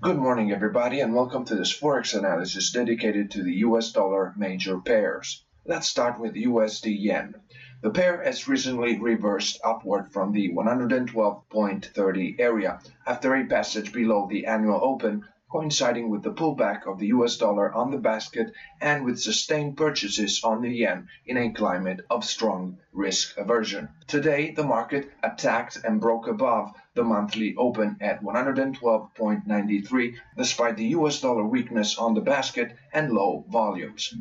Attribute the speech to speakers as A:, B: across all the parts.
A: Good morning, everybody, and welcome to this Forex analysis dedicated to the US dollar major pairs. Let's start with USD Yen. The pair has recently reversed upward from the 112.30 area after a passage below the annual open, coinciding with the pullback of the US dollar on the basket and with sustained purchases on the yen in a climate of strong risk aversion. Today, the market attacked and broke above the monthly open at 112.93 despite the US dollar weakness on the basket and low volumes.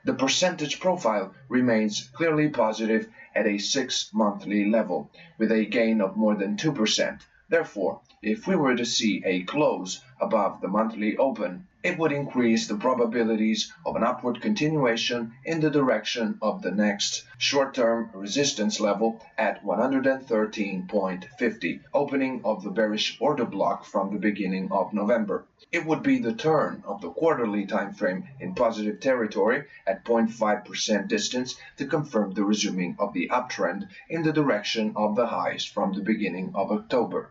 A: The percentage profile remains clearly positive at a 6-monthly level, with a gain of more than 2%. Therefore, if we were to see a close above the monthly open, it would increase the probabilities of an upward continuation in the direction of the next short-term resistance level at 113.50, opening of the bearish order block from the beginning of November. It would be the turn of the quarterly time frame in positive territory at 0.5% distance to confirm the resuming of the uptrend in the direction of the highs from the beginning of October.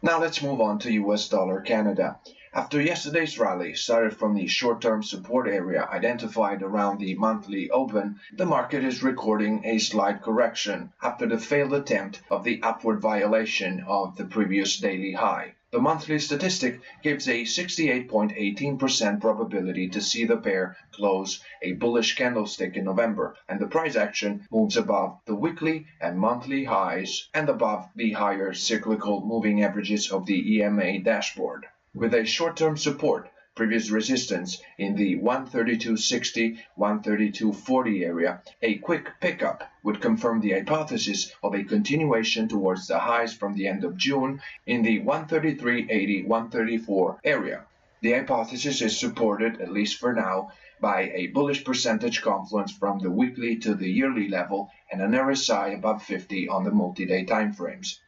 A: Now let's move on to US dollar Canada. After yesterday's rally started from the short-term support area identified around the monthly open, the market is recording a slight correction after the failed attempt of the upward violation of the previous daily high. The monthly statistic gives a 68.18% probability to see the pair close a bullish candlestick in November, and the price action moves above the weekly and monthly highs and above the higher cyclical moving averages of the EMA dashboard. With a short-term support, previous resistance in the 132.60, 132.40 area, a quick pickup would confirm the hypothesis of a continuation towards the highs from the end of June in the 133.80, 134 area. The hypothesis is supported, at least for now, by a bullish percentage confluence from the weekly to the yearly level and an RSI above 50 on the multi-day timeframes.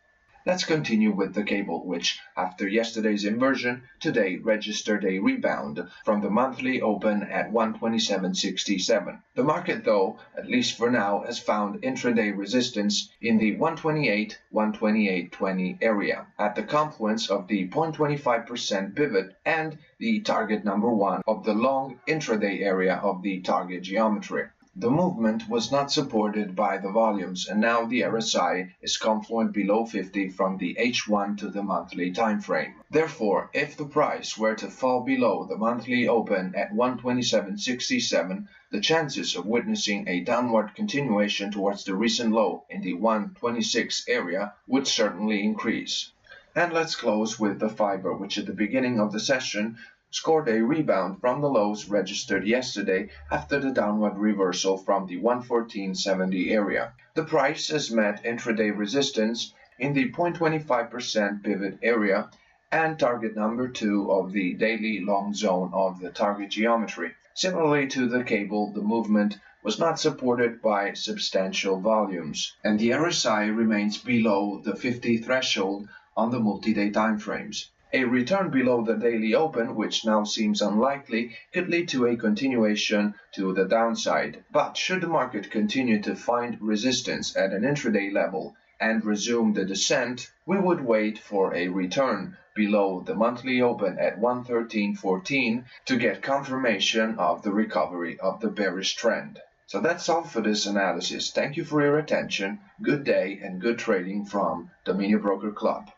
A: Let's continue with the cable, which, after yesterday's inversion, today registered a rebound from the monthly open at 127.67. The market, though, at least for now, has found intraday resistance in the 128, 128.20 area, at the confluence of the 0.25% pivot and the target number 1 of the long intraday area of the target geometry. The movement was not supported by the volumes, and now the RSI is confluent below 50 from the H1 to the monthly time frame. Therefore, if the price were to fall below the monthly open at 127.67, the chances of witnessing a downward continuation towards the recent low in the 126 area would certainly increase. And let's close with the fiber, which at the beginning of the session scored a rebound from the lows registered yesterday after the downward reversal from the 114.70 area. The price has met intraday resistance in the 0.25% pivot area and target number 2 of the daily long zone of the target geometry. Similarly to the cable, the movement was not supported by substantial volumes, and the RSI remains below the 50 threshold on the multi-day timeframes. A return below the daily open, which now seems unlikely, could lead to a continuation to the downside. But should the market continue to find resistance at an intraday level and resume the descent, we would wait for a return below the monthly open at 113.14 to get confirmation of the recovery of the bearish trend. So that's all for this analysis. Thank you for your attention. Good day and good trading from the Mini Broker Club.